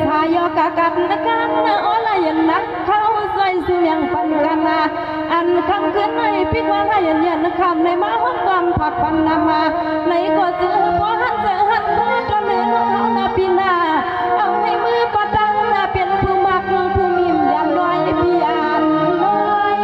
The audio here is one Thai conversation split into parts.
สายกะกันกันอะไรนักเขาสวยเสียงปันกันอันคำขึ้นในพิกว่าให้ยันคำในมาห้องความผักปันนามาในก็เจอพอหันเจอหันพอตอนเนื้อเขาหน้าปีนาเอาในมือประดังนาเป็นผู้มักผู้มีมยันลอยพิยานลอย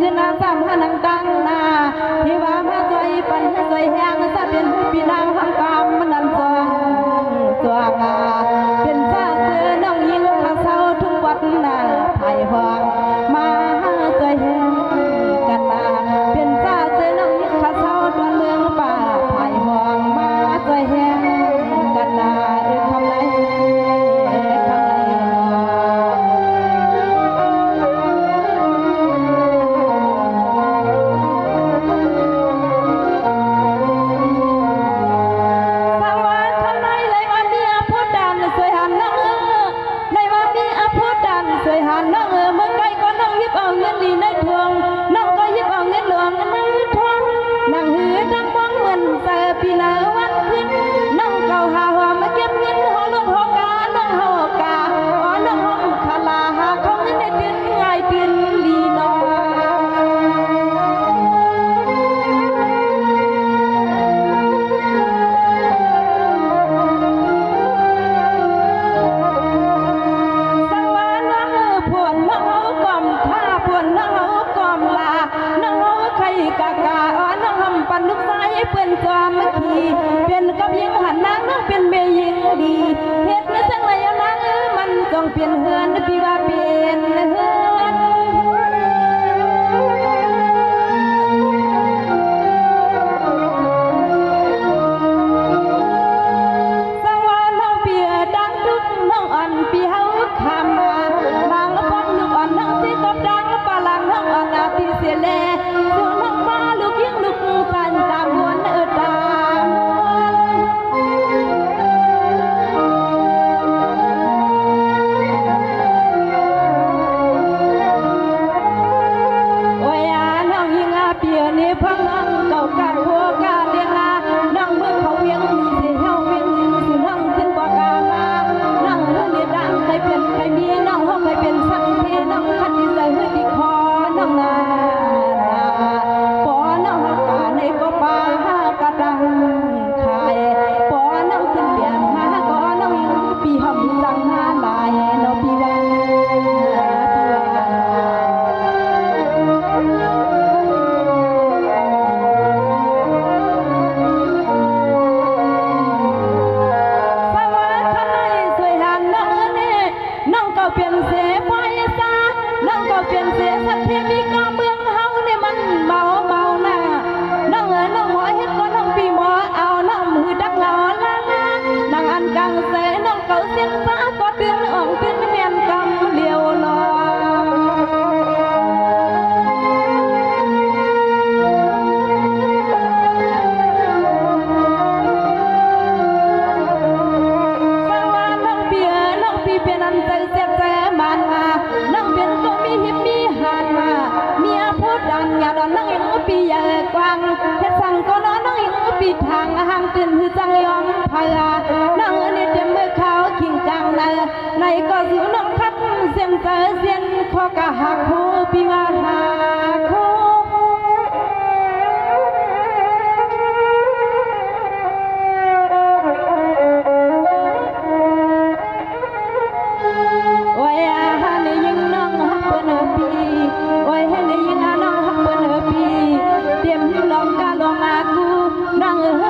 เงินอาสามหานังตังนาที่ว่ามาใจปันใจแห้งซะเป็นปีนางห้องตามมันนั่นจองตัวงาเป็นซาเจอน้องยิงข้าเศร้าทุกวันนาไผ่หองมาใจแห้งกันนาเป็นซาเจอน้องยิงข้าเศร้าตอนเมืองป่าไผ่หองมาใจแห้งกันนาคำไหนเป็นกับยิงหันนางนั่งเป็นเมยิงดีเฮ็ดในสังไรนางมันต้องเปลี่ยนเฮือนพี่ว่าเปลี่ยนเฮือนสังว่าน้องเปียดังทุกน้องอ่อนปีเฮาคำนางป้องลูกอ่อนนางที่ตบดังปาลังน้องอ่อนนาพี่เสียแลดูน้องมาลูกยิงลูกสันตามวนตานี่พังอังเก่าการหัวกาเลี้ยงนานั่งเมื่อเขาเวียงมีเสียเฮาเวียงสินั่งขึ้นบ่กามานั่งเรื่องนี้ดังใครเป็นใครมีนั่งห้องใครเป็นสังเทนั่งคัดที่ใส่เฮือดีคอนั่งนาปอนั่งห้องกาในก็ป่ากระดังขายปอนั่งขึ้นเบียนหาก็นั่งอยู่ปีหำจังหาลายนอปีวันเปลี่ยนเสียไฟซานั่งก็เปลี่ยนเสียสัตว์เทียมีก็เมืองเฮาเนี่ยมันเมาหน้านั่งน้องหมอเฮ็ดก็น้องปีหมอเอาน้องมือดักหล่อลานั่งอันกลางเสน้องเก่าเสียงฟ้าก็ตื่นอ่องตื่นเมียนกำเลียวลอเป็นอันใจเสียใจมันนั่งเป็นก็มีหิบมีหันเมียพูดดังอย่าดอนนั่งอิงปีใหญ่กว้างเฮ็ดสั่งก็นอนนั่งอิงปีทางห่างตื่นคือจังยอมพายนั่งนี่เต็มมือเขาขิงจังในก็สู่น้องคัดเสียมเจอเสียนขอกะหักหูปีว่าหักหู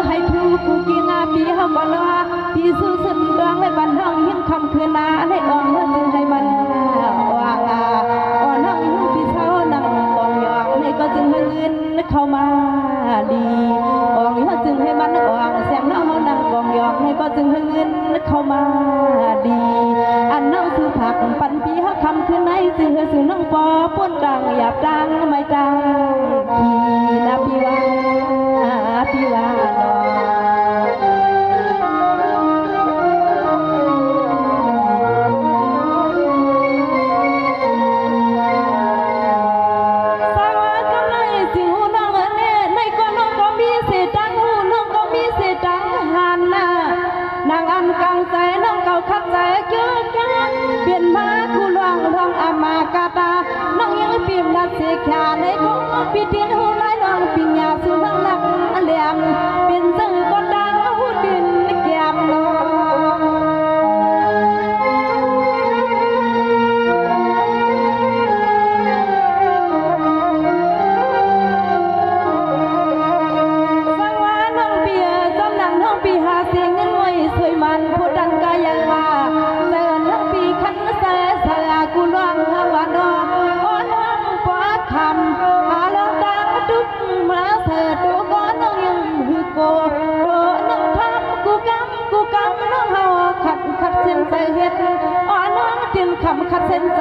ให้ทูกูกินอาปีเฮาบ่รอปีสู้สุดดวงไว้บันเฮาหินคำคืนนาให้อ่อนเมื่อจึงให้มันว่างอ่อนเฮาหินปีเช้านั่งกองยองให้ก็จึงให้เงินเข้ามาดีอ่อนเฮาจึงให้มันอ่อนแสงน้องเฮานั่งกองยองให้ก็จึงให้เงินเข้ามาดีอันน้องคือผักปันปีเฮาคำคืนไหนจึงให้สู่น้องปอป่นดังหยาบดังไม่ดังขี่นาปีว่าปีว่า คำคัดเส้นใจ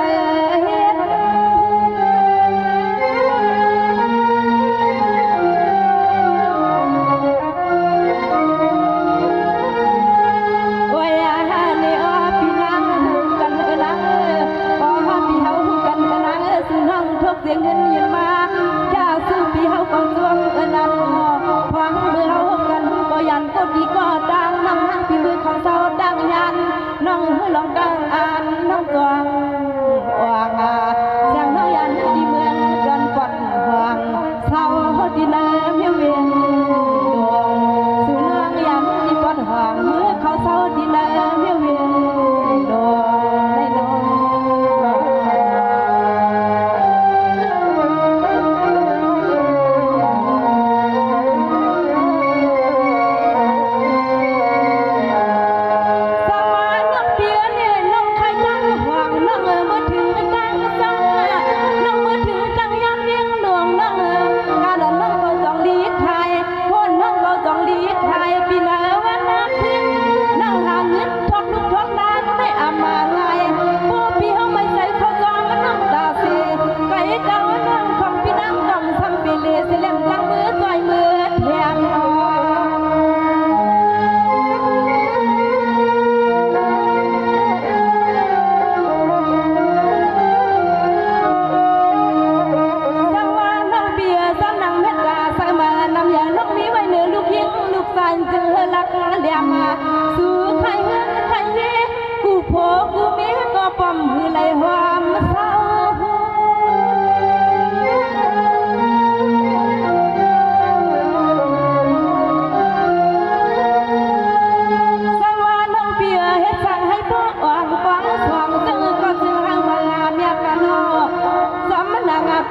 เสียงเงินยืนมาแค่ซื้อปีเฮาก็จวงนั้นฟังเมื่อเฮากันก็ยันก็ดีก็ดังน้ำทางพี่มือของเศร้าดังยันน้องลองดังอ่านน้องตวงว่างเสียงน้องยันดีเมืองกันก่อนห่วงเศร้าดีนาเมียเวียนดวงสู่น้องยันดีก่อนห่วงเมื่อเขาเศร้าดีนาเมียเวียนดวงในน้อง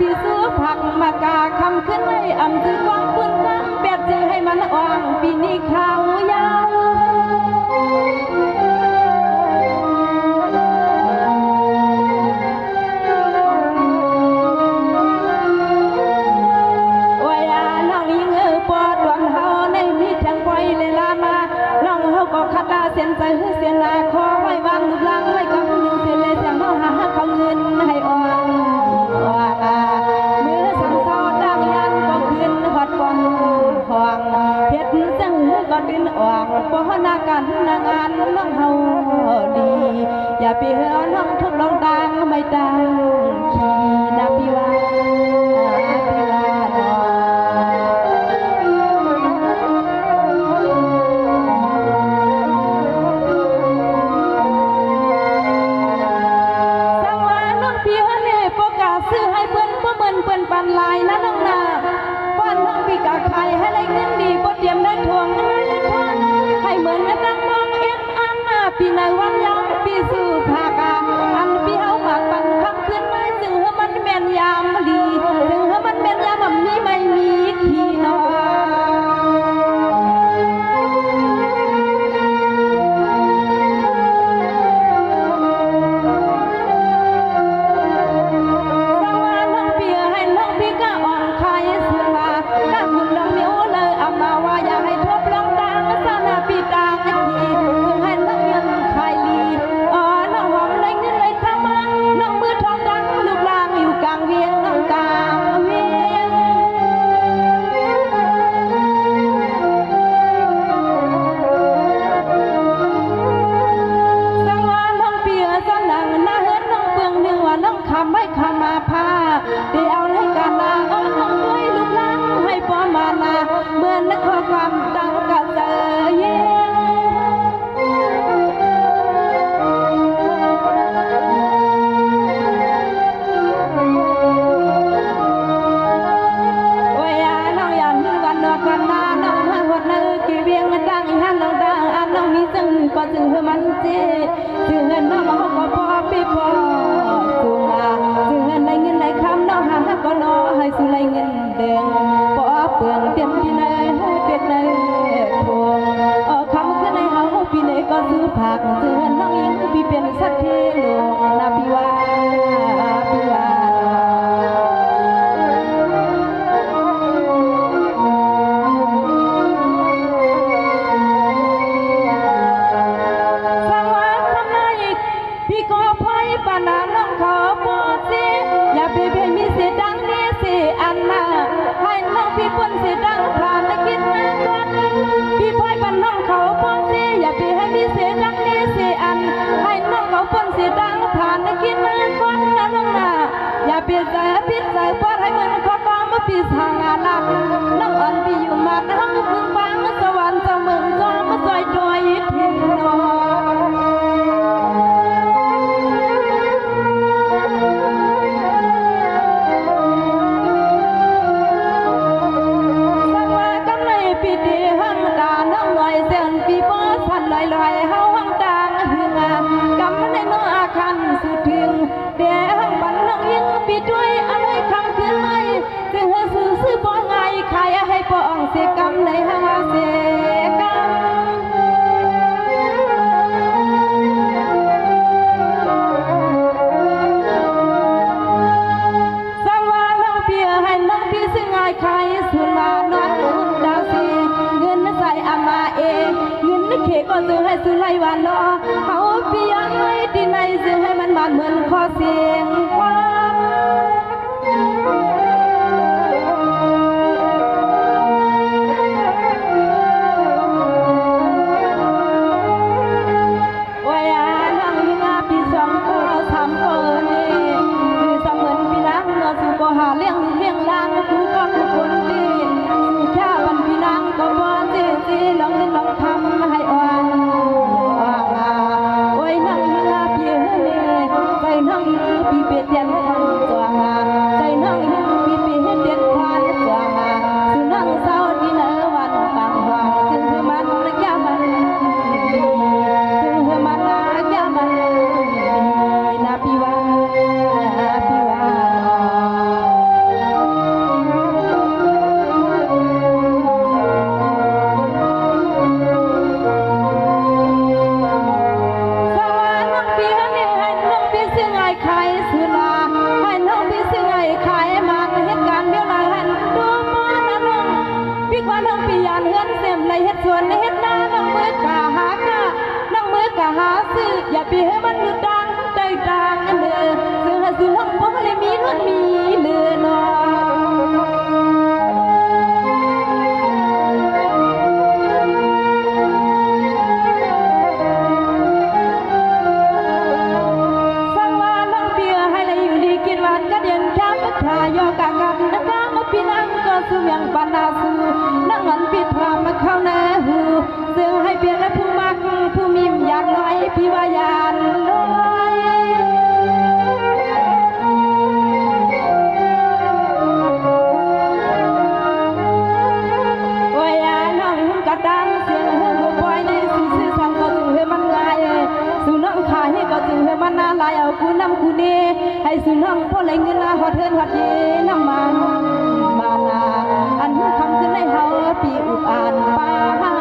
พี่ซื้อผักมากาคำขึ้นให้อำซื้อกว้างคุณคำแบบจึงให้มันอ่างปีนี้ขาวยาวเสียนใจเสียนลาขอไว้วางลูกลังไว้กับหนึ่งเสียนเลยเสียงน้องหาเขาเงินให้อ่อนมือสั่งเศร้าดังยันก็ขึ้นหัดก่อนห่วงเฮ็ดจังก็ดิ้นอ่างเพราะหน้ากันหน้างานน้องเฮาดีอย่าไปเหือน้องทุกลองดังไม่ดังขี่นาพี่ว่าปันลายนะน้องนาป้อนน้องพี่กะไข่ให้ได้เงินดีบ่เตรียมได้ทวงเงินทอนให้เหมือนนักน้องเอ็ดอันพี่นายวันยามพี่ซื้อผ้ากาอันพี่เฮาหมากปันคำขึ้นมาจึงเฮมันแม่นยามดีจึงเฮมันแม่นยามแบบนี้ไม่มีขี้นอไม่ขมาพาได้เอาให้การนาอ้อนน้องด้วยลูกหลานให้พอมานาเหมือนนักข้อความดังกระเตยเย็นโอ้ยน้องยันวันนอดวันนาน้องหัวนึกกี่เวียงดังฮันน้องดังอันน้องมีจึงก็จึงมันเจ็บจึงเงินน้องก็พอพี่พอจึงเงินในเงินในคำน้องหาก็น้อให้สุไลเงินเด้งพอเปลืองเต็มพี่เนยเป็ดเนยทวงคำขึ้นในเฮาพี่เนยก็ซื้อผักจึงเงินน้องยิงพี่เป็นสักทีหลวงนาพี่ว่าพี่ว่าพี่ก็พย ปานาน้องเขาปอสิอย่าไปเพียมีเสียดังนี้สิอันน่ะให้น้องพี่คนเสียดังผ่านและคิดนะก่อนพี่พ่อยปานน้องเขาปอสิอย่าไปให้มีเสียดังนี้สิอันให้น้องเขาคนเสียดังผ่านและคิดนะก่อนนะน้องน่ะอย่าเปลี่ยนใจพิษใจพอให้เงินขอก็มาพิษทางงานหลักน้องอ่อนพี่อยู่มาทั้งพึ่งฟังสวรรค์จะเมืองจอมาซอยจอยทิ้งนอนลอยเฮาห้องต่างหึงกำมันในน้ออาคันสุดถึงเดี๋ยวห้องบันน้องยิงปีด้วยอะไรคำคืนไม่จึงให้ซื้อบ่ไงใครให้ปองเสียกำในห้างเสียกำสังวาน้องเพียให้น้องพี่ซึ่งไงใครสุนมานอนอุ่นดาวสีเงินใส่อามาเองเขก็จะให้สุไลวันรอเขาเพียงให้ที่ในจึงให้มันมาเหมือนขอเสียงความว่าน้องยิงปีสองก็ทำคนนี้คือเสมือนพี่นางเนื้อสู่ก็หาเลี้ยงล่างคู่ก็คู่คนดีสู่แค่วันพี่นางก็บ่จีลองนิดลองทำให้อ่อนโอ้ยนั่งยิงพี่ใจนั่งยิงพี่เปียเตียนพันตัวใจนั่งยิงพี่เปียเตียนพันตัวสุนังเศร้าดีเนวันบางวันจึงเธอมันยามันจึงเธอมันยามันนาพี่ว่าอย่าไปให้มันดังใจดังเนื้อเสือสุลังพอเลยมีล้วนมีเลือนอสังวาน้องเปียให้เลยอยู่ดีกินหวานกระเดียนแค่ปัทายอกากันนะคะมาพี่นั่งก็สู้ยังปานาสูนั่งหันปิดความมาเข้าหน้าหูซึ่งให้เปลี่ยนและผู้มักผู้มีอยากน้อยพี่ว่ายานน้อยโอ้ยน้องหุ่นกระดังเสียงหุ่นปล่อยในสื่อสั่งก็จึงให้มันง่ายสู่น้องขายก็จึงให้มันน่าลายเอากูน้ำกูเน่ให้สู่น้องพอเลยเงินลาหัดเทินหัดเย่น้ำมันมานาอันคำขึ้นในเฮาปีอุบอ่านป้า